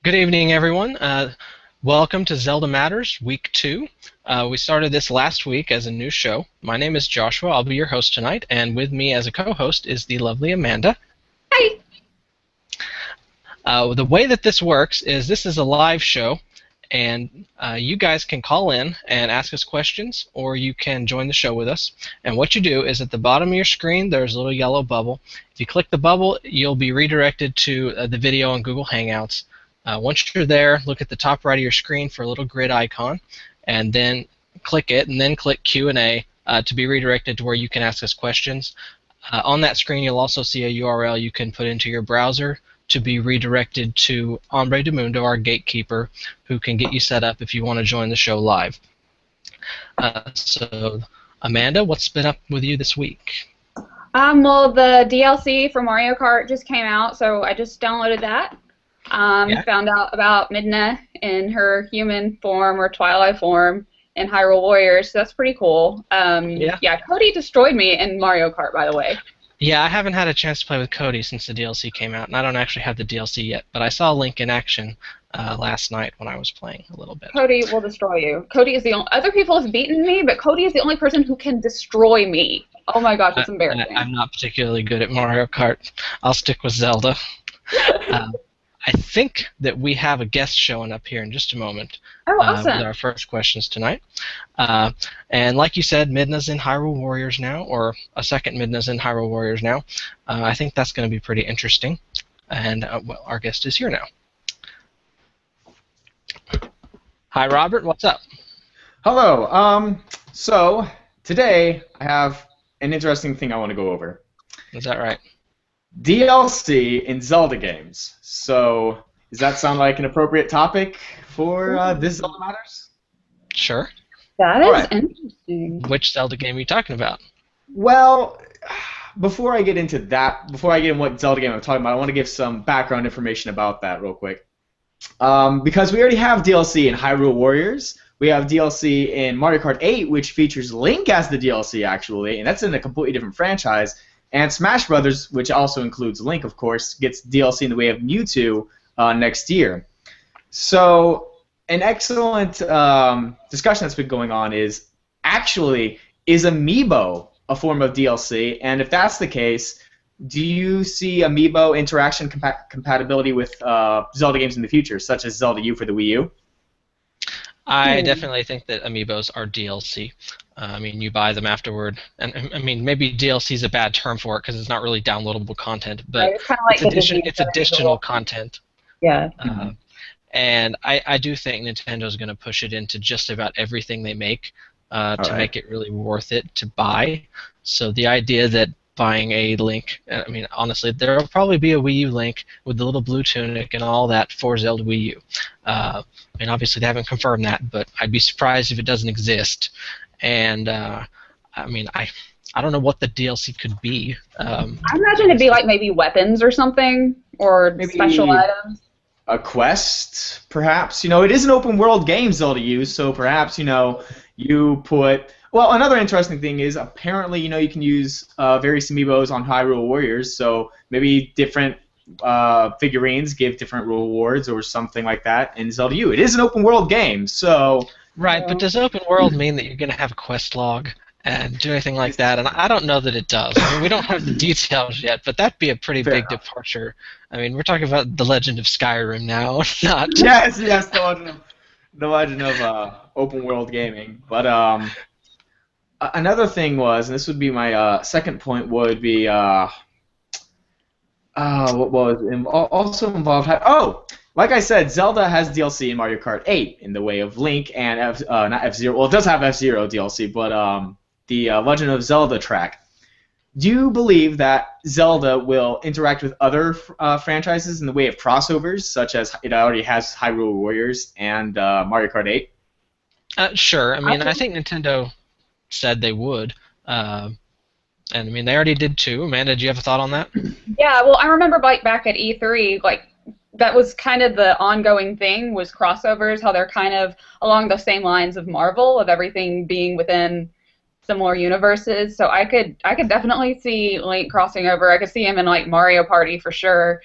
Good evening, everyone. Welcome to Zelda Matters, Week 2. We started this last week as a new show. My name is Joshua. I'll be your host tonight, and with me as a co-host is the lovely Amanda. Hi. The way that this works is this is a live show, and you guys can call in and ask us questions, or you can join the show with us. And what you do is at the bottom of your screen, there's a little yellow bubble. If you click the bubble, you'll be redirected to the video on Google Hangouts. Once you're there, look at the top right of your screen for a little grid icon, and then click it, and then click Q&A to be redirected to where you can ask us questions. On that screen, you'll also see a URL you can put into your browser to be redirected to Hombre de Mundo, our gatekeeper, who can get you set up if you want to join the show live. So, Amanda, what's been up with you this week? Well, the DLC for Mario Kart just came out, so I just downloaded that. Yeah. Found out about Midna in her human form or Twilight form in Hyrule Warriors, so that's pretty cool. Yeah, Cody destroyed me in Mario Kart, by the way. Yeah, I haven't had a chance to play with Cody since the DLC came out, and I don't actually have the DLC yet, but I saw Link in action last night when I was playing a little bit. Cody will destroy you. Cody is the only... Other people have beaten me, but Cody is the only person who can destroy me. Oh my gosh, it's embarrassing. I'm not particularly good at Mario Kart. I'll stick with Zelda. I think that we have a guest showing up here in just a moment. Oh, awesome. With our first questions tonight. And like you said, Midna's in Hyrule Warriors now, or a second Midna's in Hyrule Warriors now. I think that's going to be pretty interesting. And, well, our guest is here now. Hi, Robert. What's up? Hello. So today I have an interesting thing I want to go over. Is that right? DLC in Zelda games. So does that sound like an appropriate topic for this Zelda Matters? Sure. That is Alright. interesting. Which Zelda game are you talking about? Well, before I get into what Zelda game I'm talking about, I want to give some background information about that real quick. Because we already have DLC in Hyrule Warriors. We have DLC in Mario Kart 8, which features Link as the DLC, actually, and that's in a completely different franchise. And Smash Brothers, which also includes Link, of course, gets DLC in the way of Mewtwo next year. So an excellent discussion that's been going on is Amiibo a form of DLC? And if that's the case, do you see Amiibo interaction compatibility with Zelda games in the future, such as Zelda U for the Wii U? I definitely think that Amiibos are DLC. I mean, you buy them afterward, and I mean, maybe DLC is a bad term for it because it's not really downloadable content, but Right, it's kind of like it's additional content. Yeah. And I do think Nintendo's going to push it into just about everything they make to make it really worth it to buy. So the idea that buying a Link, I mean, honestly, there will probably be a Wii U Link with the little blue tunic and all that for Zelda Wii U. I mean, obviously they haven't confirmed that, but I'd be surprised if it doesn't exist. And I mean, I don't know what the DLC could be. I imagine it'd be like maybe weapons or something, or Maybe special items. a quest, perhaps. You know, it is an open world game, Zelda U, so perhaps, you know, you put... Well, another interesting thing is apparently, you know, you can use various amiibos on Hyrule Warriors, so maybe different figurines give different rewards or something like that in Zelda U. It is an open world game, so... Right, but does open world mean that you're going to have a quest log and do anything like that? And I don't know that it does. I mean, we don't have the details yet, but that'd be a pretty Fair big enough. departure. I mean, we're talking about The Legend of Skyrim now, not... Yes, the Legend of open world gaming. But another thing was, and this would be my second point, would be what was also involved. Like I said, Zelda has DLC in Mario Kart 8 in the way of Link and not F-Zero. Well, it does have F-Zero DLC, but the Legend of Zelda track. Do you believe that Zelda will interact with other franchises in the way of crossovers, such as it already has Hyrule Warriors and Mario Kart 8? Sure. I mean, I think Nintendo said they would. And I mean, they already did too. Amanda, did you have a thought on that? Yeah, well, I remember like back at E3, like that was kind of the ongoing thing was crossovers, how they're kind of along the same lines of Marvel, of everything being within similar universes. So I could definitely see Link crossing over. I could see him in like Mario Party for sure.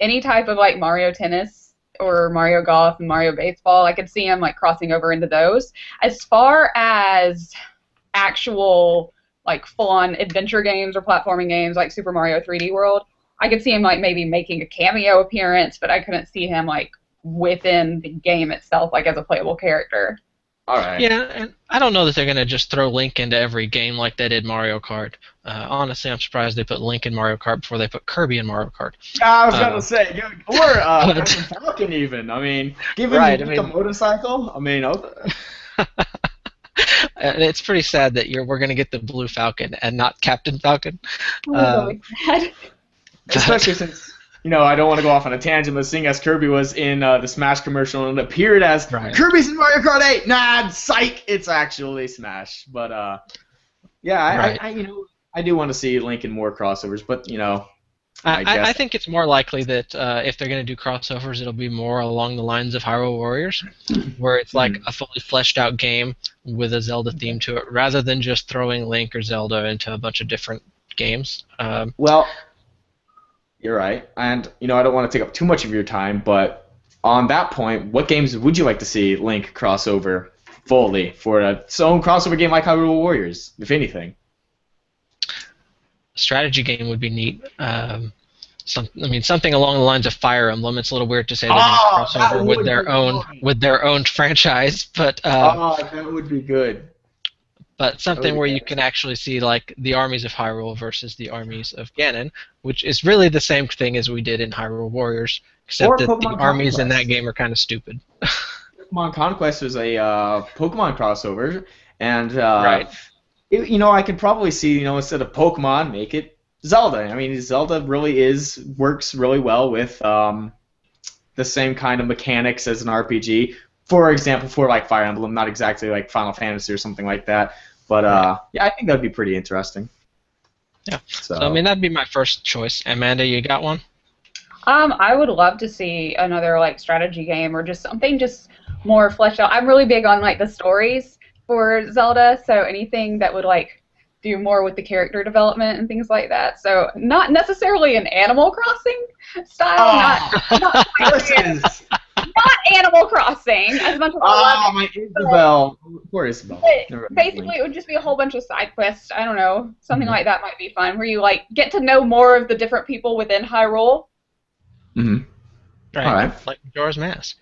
any type of like Mario Tennis or Mario Golf and Mario Baseball. I could see him like crossing over into those. As far as actual like full-on adventure games or platforming games like Super Mario 3D World, I could see him like maybe making a cameo appearance, but I couldn't see him like within the game itself, like as a playable character. All right. Yeah, and I don't know that they're going to just throw Link into every game like they did Mario Kart. Honestly, I'm surprised they put Link in Mario Kart before they put Kirby in Mario Kart. I was gonna say, or Captain Falcon even. I mean, giving Right, Link a motorcycle. I mean, And it's pretty sad that we're going to get the Blue Falcon and not Captain Falcon. Really sad. especially since I don't want to go off on a tangent, but seeing as Kirby was in the Smash commercial and it appeared as Right. Kirby's in Mario Kart 8. Nah, psych! It's actually Smash. But yeah, Right. I do want to see Link in more crossovers, but I think it's more likely that if they're going to do crossovers, it'll be more along the lines of Hyrule Warriors, where it's like a fully fleshed out game with a Zelda theme to it, rather than just throwing Link or Zelda into a bunch of different games. Well, you're right, and I don't want to take up too much of your time, but on that point, what games would you like to see Link crossover fully for its own crossover game like Hyrule Warriors, if anything? Strategy game would be neat. Something along the lines of Fire Emblem. It's a little weird to say they're going to cross that over would with their own franchise, but that would be good. but something Oh, where yeah. you can actually see like the armies of Hyrule versus the armies of Ganon, which is really the same thing as we did in Hyrule Warriors, except Or that the Pokemon armies in that Conquest. game are kind of stupid. Pokemon Conquest was a Pokemon crossover, and Right. I could probably see instead of Pokemon, make it Zelda. I mean, Zelda really works really well with the same kind of mechanics as an RPG. For example, for like Fire Emblem, not exactly like Final Fantasy or something like that, but yeah, I think that'd be pretty interesting. Yeah. So, So that'd be my first choice. Amanda, you got one? I would love to see another like strategy game or just something just more fleshed out. I'm really big on like the stories for Zelda, so anything that would like do more with the character development and things like that. So not necessarily an Animal Crossing style, not Animal Crossing as much as I love it. my Isabel. Poor Isabel. But basically, it would just be a whole bunch of side quests. I don't know, something like that might be fun, where you like get to know more of the different people within Hyrule. Mm-hmm. Right. All right. Like Majora's Mask.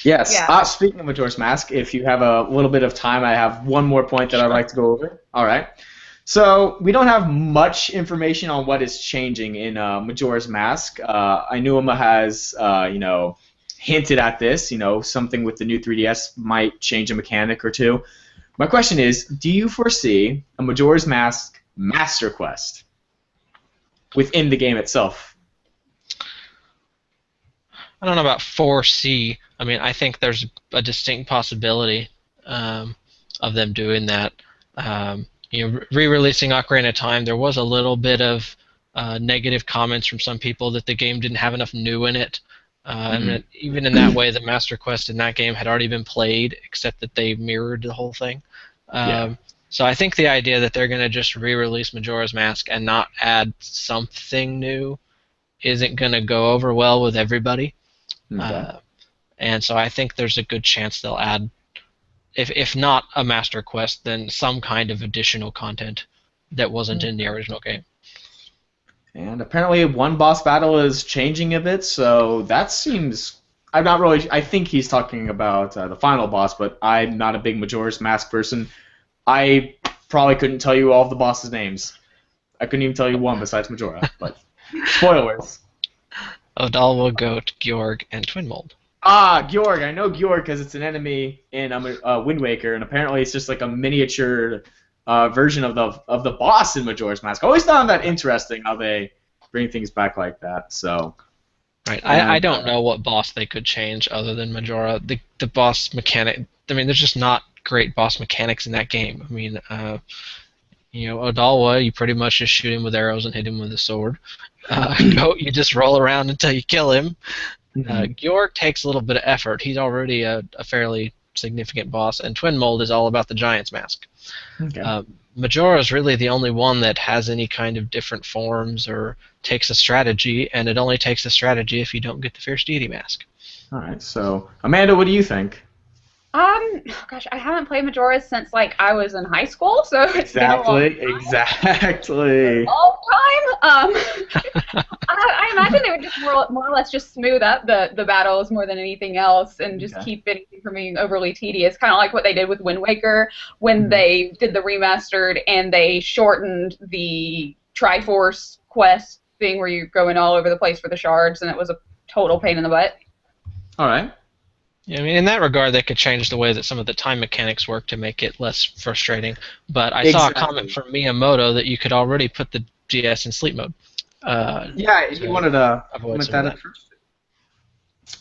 Yes. Yeah. Speaking of Majora's Mask, if you have a little bit of time, I have one more point that I'd like to go over. All right. So we don't have much information on what is changing in Majora's Mask. Inuma has, hinted at this. Something with the new 3DS might change a mechanic or two. My question is, do you foresee a Majora's Mask Master Quest within the game itself? I don't know about 4C. I mean, I think there's a distinct possibility of them doing that. Re-releasing Ocarina of Time, there was a little bit of negative comments from some people that the game didn't have enough new in it. And that even in that way, the Master Quest in that game had already been played, except that they mirrored the whole thing. So I think the idea that they're going to just re-release Majora's Mask and not add something new isn't going to go over well with everybody. Okay. And so I think there's a good chance they'll add, if not a Master Quest, then some kind of additional content that wasn't in the original game. And apparently one boss battle is changing a bit, so that seems... I think he's talking about the final boss, but I'm not a big Majora's Mask person. I probably couldn't tell you all of the boss' names. I couldn't even tell you one besides Majora, but spoilers. Odalwa, Goat, Georg, and Twinmold. Georg. I know Georg because it's an enemy in Wind Waker, and apparently it's just like a miniature version of the boss in Majora's Mask. I always found that interesting how they bring things back like that. So, right, I don't know what boss they could change other than Majora. The boss mechanic. I mean, there's just not great boss mechanics in that game. I mean, Odalwa, you pretty much just shoot him with arrows and hit him with a sword. Goat, you just roll around until you kill him. Georg takes a little bit of effort. He's already a fairly significant boss, and Twinmold is all about the Giant's Mask. Okay. Majora is really the only one that has any kind of different forms or takes a strategy, and it only takes a strategy if you don't get the Fierce Deity Mask. All right. So, Amanda, what do you think? Gosh, I haven't played Majora's since like I was in high school, so it's been a long Exactly. all time. I imagine they would just more or less just smooth up the battles more than anything else, and just keep anything from being overly tedious. Kind of like what they did with Wind Waker when they did the remastered and they shortened the Triforce quest thing where you're going all over the place for the shards, and it was a total pain in the butt. All right. Yeah, I mean, in that regard, they could change the way that some of the time mechanics work to make it less frustrating. But I saw a comment from Miyamoto that you could already put the DS in sleep mode. Yeah, he wanted to implement that at first.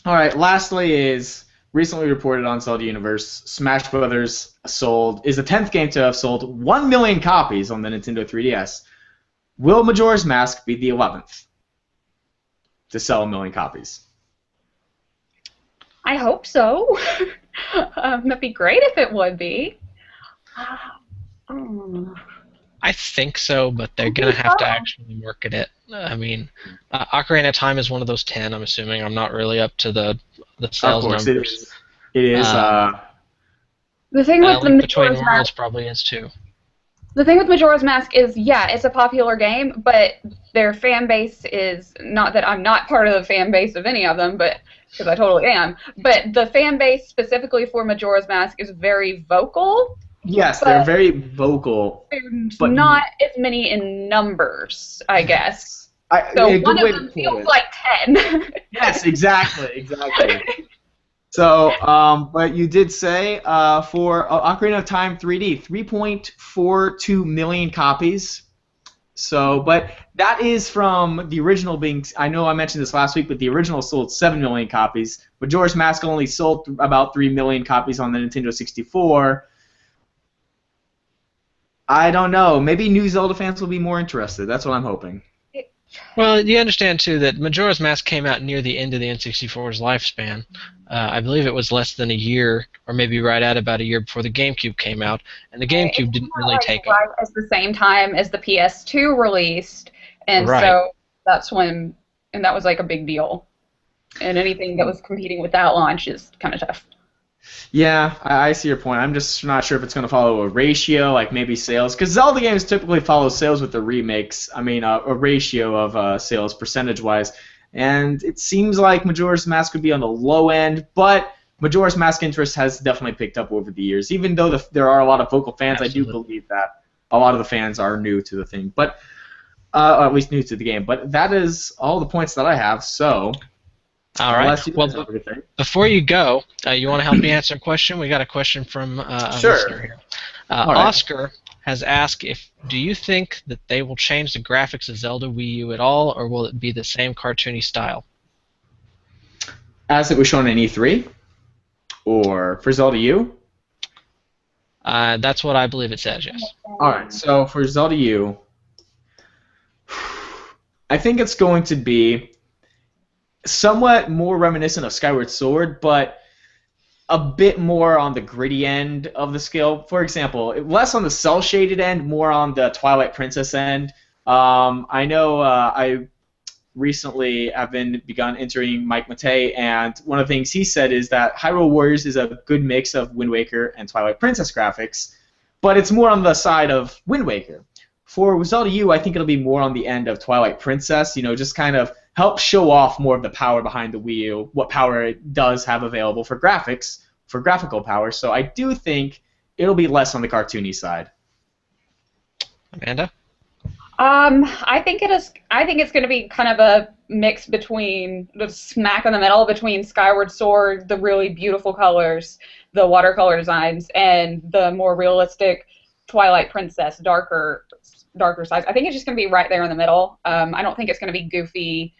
All right. Lastly, is recently reported on Zelda Universe, Smash Brothers is the 10th game to have sold 1 million copies on the Nintendo 3DS. Will Majora's Mask be the 11th to sell 1 million copies? I hope so. That'd be great if it would be. I think so, but they're going to have to actually work at it. I mean, Ocarina of Time is one of those 10, I'm assuming. I'm not really up to the sales numbers. It is. The thing with the Between Worlds probably is too. The thing with Majora's Mask is, yeah, it's a popular game, but their fan base is, not that I'm not part of the fan base of any of them, but because I totally am, but the fan base specifically for Majora's Mask is very vocal. Yes, they're very vocal. But not as many in numbers, I guess. So one of them feels like 10. Yes, exactly. So, but you did say for Ocarina of Time 3D, 3.42 million copies. So, but that is from the original being, I know I mentioned this last week, but the original sold 7 million copies. Majora's Mask only sold about 3 million copies on the Nintendo 64. I don't know. Maybe new Zelda fans will be more interested. That's what I'm hoping. Well, you understand, too, that Majora's Mask came out near the end of the N64's lifespan. I believe it was less than a year, or maybe right at about a year before the GameCube came out, and the GameCube didn't really take off. Right at the same time as the PS2 released, and so that's when, and that was like a big deal. And anything that was competing with that launch is kind of tough. Yeah, I see your point. I'm just not sure if it's going to follow a ratio, like maybe sales, because Zelda games typically follow sales with the remakes. I mean, a ratio of sales percentage-wise, and it seems like Majora's Mask would be on the low end, but Majora's Mask interest has definitely picked up over the years. Even though there are a lot of vocal fans, I do believe that a lot of the fans are new to the thing, but at least new to the game. But that is all the points that I have. So. All right. Well, before you go, you want to help me answer a question? We got a question from a listener here. Oscar has asked do you think that they will change the graphics of Zelda Wii U at all, or will it be the same cartoony style? As it was shown in E3, or for Zelda U? That's what I believe it says. Yes. All right. So for Zelda U, I think it's going to be somewhat more reminiscent of Skyward Sword, but a bit more on the gritty end of the scale. For example, less on the cel-shaded end, more on the Twilight Princess end. I know I recently have begun entering Mike Matei, and one of the things he said is that Hyrule Warriors is a good mix of Wind Waker and Twilight Princess graphics, but it's more on the side of Wind Waker. For Zelda U, I think it'll be more on the end of Twilight Princess, just kind of help show off more of the power behind the Wii U, what power it does have available for graphics, for graphical power. So I do think it'll be less on the cartoony side. Amanda? I think it's going to be kind of a mix between the smack in the middle between Skyward Sword, the really beautiful colors, the watercolor designs, and the more realistic Twilight Princess, darker sides. I think it's just going to be right there in the middle. I don't think it's going to be goofy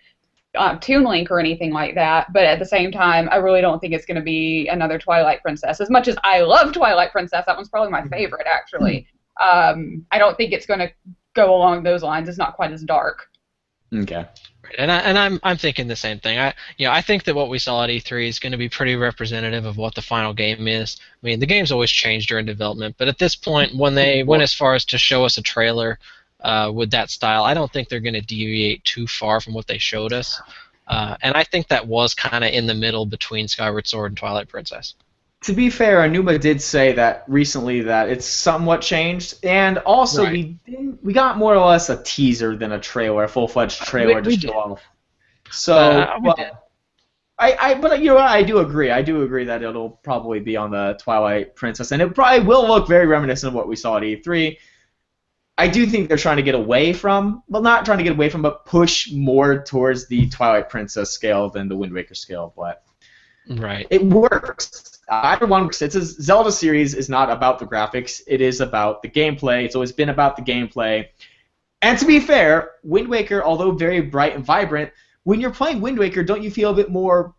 Toon Link or anything like that, but at the same time, I really don't think it's going to be another Twilight Princess. As much as I love Twilight Princess, that one's probably my favorite, actually. I don't think it's going to go along those lines. It's not quite as dark. Okay. And I'm thinking the same thing. I think that what we saw at E3 is going to be pretty representative of what the final game is. I mean, the game's always changed during development, but at this point, when they went as far as to show us a trailer, with that style. I don't think they're going to deviate too far from what they showed us. And I think that was kind of in the middle between Skyward Sword and Twilight Princess. To be fair, Anuma did say that recently that it's somewhat changed, and also Right. we got more or less a teaser than a trailer, a full-fledged trailer We to did. show off. So, We did. but you know what? I do agree. I do agree that it'll probably be on the Twilight Princess, and it probably will look very reminiscent of what we saw at E3. I do think they're trying to get away from, well, not trying to get away from, but push more towards the Twilight Princess scale than the Wind Waker scale. But Right. it works. Either one works. It's a Zelda series is not about the graphics. It is about the gameplay. It's always been about the gameplay. And to be fair, Wind Waker, although very bright and vibrant, when you're playing Wind Waker, don't you feel a bit more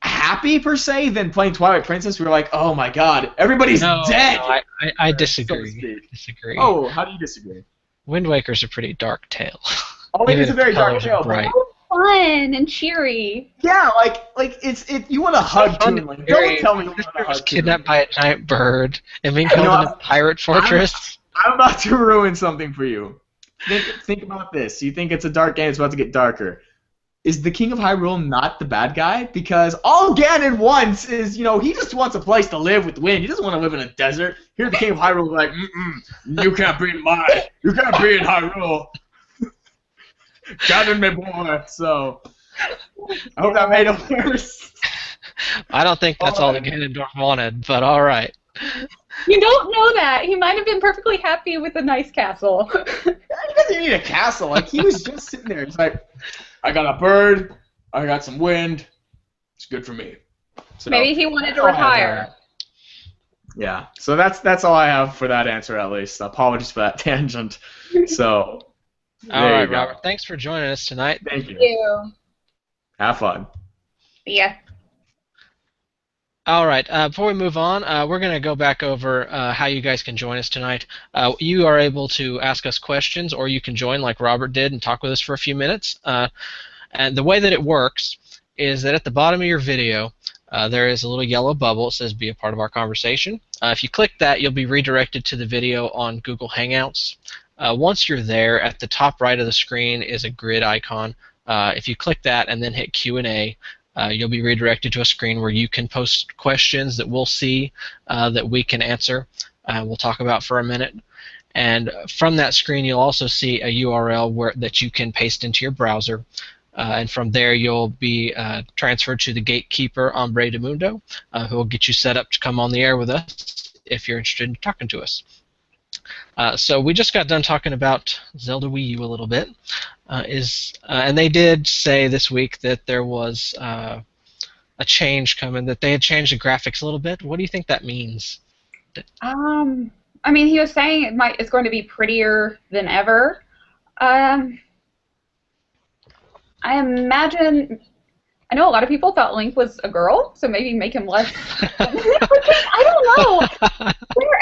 happy per se than playing Twilight Princess? Where you're like, oh my god, everybody's dead. No, I So to disagree. speak. Disagree. Oh, how do you disagree? Wind Waker's a pretty dark tale. Oh, it Even is a if very the dark colors are tale. But bright. Fun and cheery. yeah, you want to hug fun Toon and Link. scary. Don't tell me you want Sister to was hug Toon kidnapped Link. by a giant bird and being You held know in a pirate fortress. I'm about to ruin something for you. Think about this. You think it's a dark game, it's about to get darker. Is the King of Hyrule not the bad guy? Because all Ganon wants is, he just wants a place to live with wind. He doesn't want to live in a desert. Here the King of Hyrule is like, you can't be in Hyrule. Ganon, my boy. So, I hope that made it worse. I don't think that's all that Ganondorf wanted, but all right. You don't know that. He might have been perfectly happy with a nice castle. He doesn't need a castle. Like, he was just sitting there. He's like, I got a bird. I got some wind. It's good for me. So, Maybe he wanted to that's all I have retire. Yeah. So that's all I have for that answer, at least. Apologies for that tangent. So, All there right, you go. Robert. Thanks for joining us tonight. Thank you. You. Have fun. Yeah. All right. Before we move on, we're going to go back over how you guys can join us tonight. You are able to ask us questions, or you can join like Robert did and talk with us for a few minutes. And the way that it works is that at the bottom of your video, there is a little yellow bubble. It says "Be a part of our conversation." If you click that, you'll be redirected to the video on Google Hangouts. Once you're there, at the top right of the screen is a grid icon. If you click that and then hit Q&A, you'll be redirected to a screen where you can post questions that we'll see that we can answer. We'll talk about for a minute. And from that screen, you'll also see a URL that you can paste into your browser. And from there, you'll be transferred to the gatekeeper, Hombre de Mundo, who will get you set up to come on the air with us if you're interested in talking to us. So we just got done talking about Zelda Wii U a little bit. And they did say this week that there was a change coming, that they had changed the graphics a little bit. What do you think that means? I mean, he was saying it's going to be prettier than ever. I imagine. I know a lot of people thought Link was a girl, so maybe make him less. I don't know.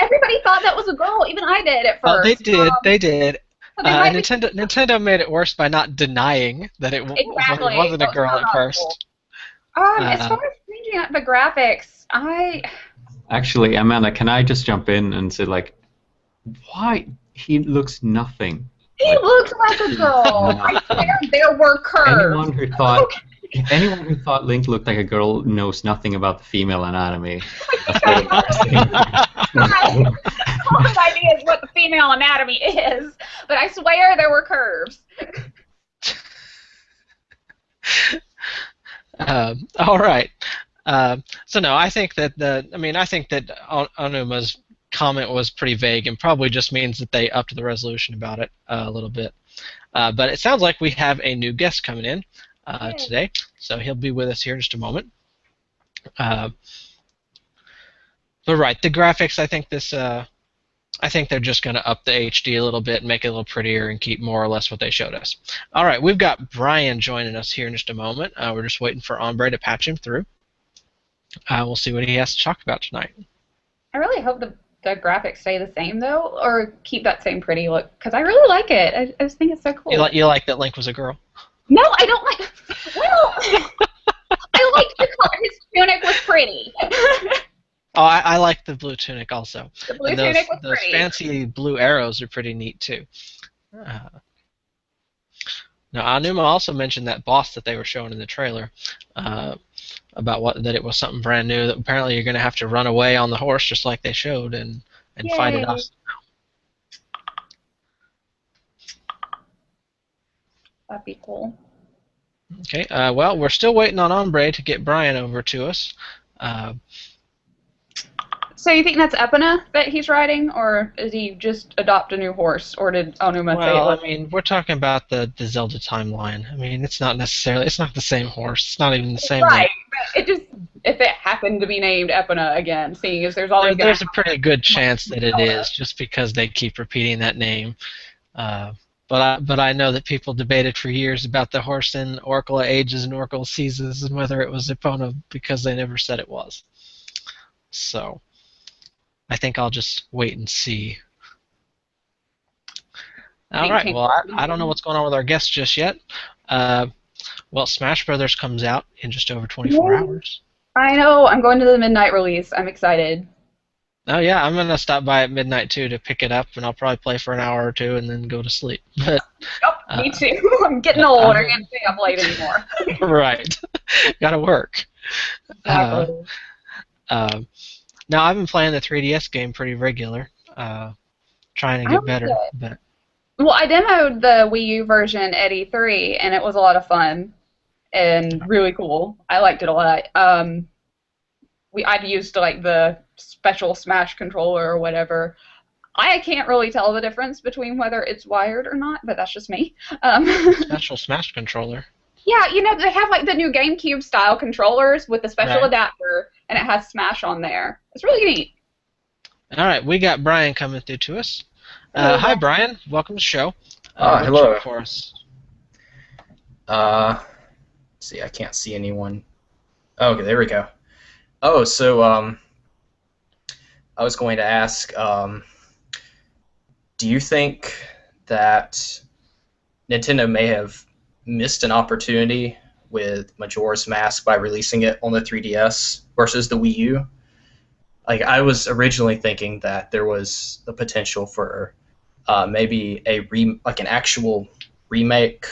Everybody thought that was a girl. Even I did at first. They did. They did. So they might be- Nintendo made it worse by not denying that it Exactly. wasn't a girl at first. As far as changing out the graphics, Actually, Amanda, can I just jump in and say, like, why he looks nothing? he looks like a girl. I swear there were curves. Anyone who thought Link looked like a girl knows nothing about the female anatomy. That's what I'm saying. I have no idea what the female anatomy is, but I swear there were curves. All right. So no, I think that Onuma's comment was pretty vague and probably just means that they upped the resolution about it a little bit. But it sounds like we have a new guest coming in today, so he'll be with us here in just a moment. But right, the graphics, I think they're just going to up the HD a little bit and make it a little prettier and keep more or less what they showed us. All right, we've got Brian joining us here in just a moment. We're just waiting for Ombre to patch him through. We'll see what he has to talk about tonight. I really hope the graphics stay the same, though, or keep that same pretty look, because I really like it. I just think it's so cool. You like that Link was a girl? No, I don't like. Well, I liked the color. His tunic was pretty. Oh, I like the blue tunic also. The blue And tunic was those pretty. fancy blue arrows are pretty neat too. Uh, Now, Anuma also mentioned that boss that they were showing in the trailer about that it was something brand new. That apparently you're going to have to run away on the horse just like they showed and fight it off. Yay. That'd be cool. Okay. Well, we're still waiting on Ombre to get Brian over to us. So you think that's Epona that he's riding, or did he just adopt a new horse, or did Onuma say it Well, was? I mean, we're talking about the Zelda timeline. I mean, it's not the same horse. It's not even the same. Right. But it just, if it happened to be named Epona again, seeing as there's always There's a pretty good chance that it is, just because they keep repeating that name. But I know that people debated for years about the horse in Oracle of Ages and Oracle of Seasons and whether it was Epona because they never said it was. So I think I'll just wait and see. All right. Well, I don't know what's going on with our guests just yet. Well, Smash Brothers comes out in just over 24 hours. I know. I'm going to the midnight release. I'm excited. Oh yeah, I'm gonna stop by at midnight too to pick it up, and I'll probably play for an hour or two and then go to sleep. But Yep, me too. I'm getting old. I can't stay up late anymore. right, gotta work. Exactly. Now I've been playing the 3DS game pretty regular, trying to get better. But well, I demoed the Wii U version at E3, and it was a lot of fun and really cool. I liked it a lot. I'd used like the special Smash controller or whatever. I can't really tell the difference between whether it's wired or not, but that's just me. Special Smash controller. Yeah, you know, they have like the new GameCube style controllers with the special adapter, and it has Smash on there. It's really neat. All right, we got Brian coming through to us. Hi, Brian. Welcome to the show. Hello. For us? Let's see, I can't see anyone. Oh, okay, there we go. Oh, so I was going to ask, do you think that Nintendo may have missed an opportunity with Majora's Mask by releasing it on the 3DS versus the Wii U? Like, I was originally thinking that there was the potential for maybe an actual remake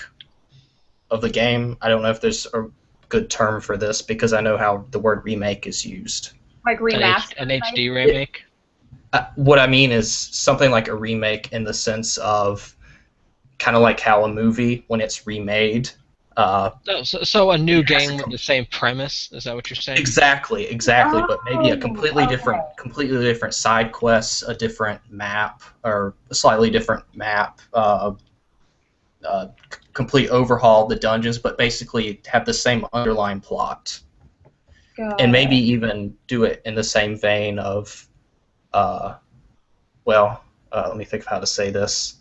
of the game. I don't know if there's a good term for this because I know how the word remake is used. Like remaster. An HD remake? What I mean is something like a remake in the sense of kind of like how a movie, when it's remade. So a new game with the same premise? Is that what you're saying? Exactly. But maybe a completely different side quests, a different map, or a slightly different map. Complete overhaul of the dungeons, but basically have the same underlying plot. And maybe even do it in the same vein of, let me think of how to say this.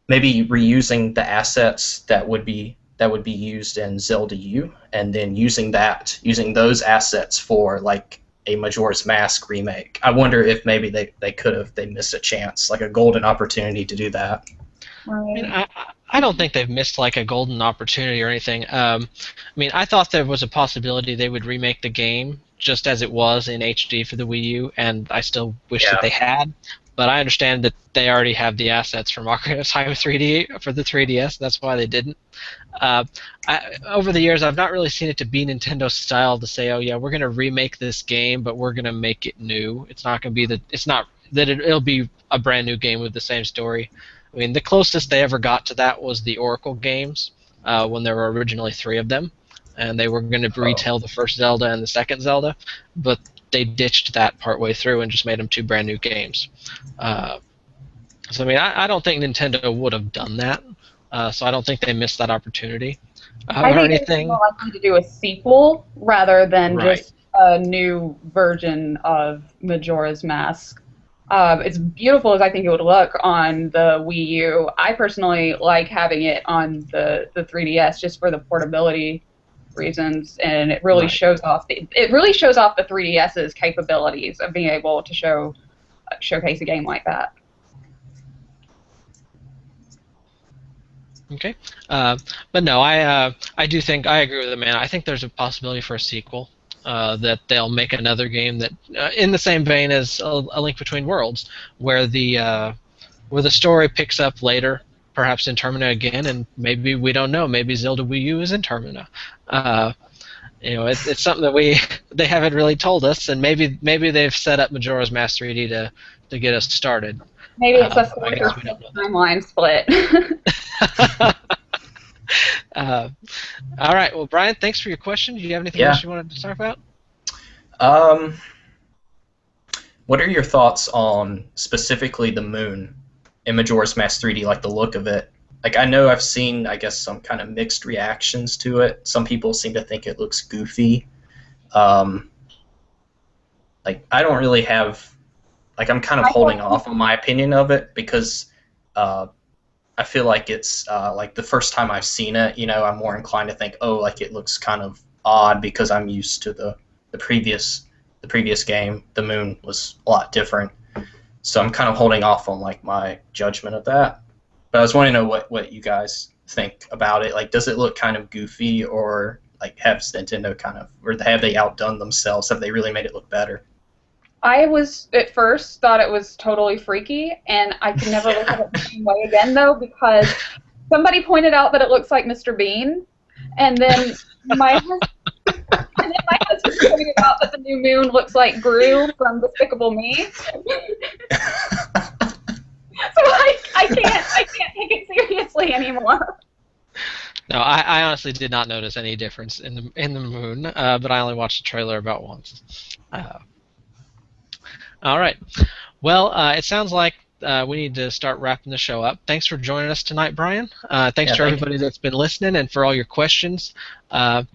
Maybe reusing the assets that would be used in Zelda U, and then using those assets for like a Majora's Mask remake. I wonder if maybe they missed a chance, like a golden opportunity to do that. I mean, I don't think they've missed like a golden opportunity or anything. I mean, I thought there was a possibility they would remake the game just as it was in HD for the Wii U, and I still wish that they had. But I understand that they already have the assets from Ocarina of Time 3D for the 3DS. That's why they didn't. Over the years, I've not really seen it to be Nintendo style to say, "Oh yeah, we're going to remake this game, but we're going to make it new." It's not going to be it'll be a brand new game with the same story. I mean, the closest they ever got to that was the Oracle games, when there were originally 3 of them, and they were going to retell the first Zelda and the second Zelda, but they ditched that partway through and just made them 2 brand new games. So I mean, I don't think Nintendo would have done that, so I don't think they missed that opportunity. I think it's more likely to do a sequel rather than just a new version of Majora's Mask. As beautiful as I think it would look on the Wii U, I personally like having it on the 3DS just for the portability reasons, and it really shows off the 3DS's capabilities of being able to showcase a game like that. Okay, but no, I do think I agree with the man. I think there's a possibility for a sequel. That they'll make another game that, in the same vein as A Link Between Worlds, where the story picks up later perhaps in Termina again, and maybe we don't know. Maybe Zelda Wii U is in Termina. It's something that they haven't really told us, and maybe they've set up Majora's Mask 3D to get us started. Maybe it's a I guess we don't know that. timeline split. All right. Well, Brian, thanks for your question. Do you have anything else you wanted to talk about? What are your thoughts on specifically the moon in Majora's Mask 3D, like the look of it? Like, I know I've seen, I guess, some kind of mixed reactions to it. Some people seem to think it looks goofy. Like, I don't really have, like, I'm kind of holding off on my opinion of it because I feel like it's, like, the first time I've seen it, I'm more inclined to think, oh, like, it looks kind of odd because I'm used to the previous game. The moon was a lot different. So I'm kind of holding off on, like, my judgment of that. But I was wanting to know what you guys think about it. Like, does it look kind of goofy, or like have Nintendo kind of, or have they outdone themselves? Have they really made it look better? I was at first thought it was totally freaky, and I could never look at it the same way again though, because somebody pointed out that it looks like Mr. Bean, and then my husband pointed out that the new moon looks like Gru from Despicable Me. So I can't take it seriously anymore. No, I honestly did not notice any difference in the moon, but I only watched the trailer about once. All right. Well, it sounds like we need to start wrapping the show up. Thanks for joining us tonight, Brian. Thanks to everybody that's been listening and for all your questions. I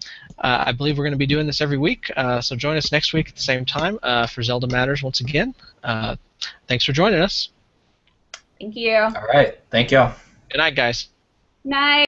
believe we're going to be doing this every week, so join us next week at the same time for Zelda Matters once again. Thanks for joining us. Thank you. All right. Thank y'all. Good night, guys. Night.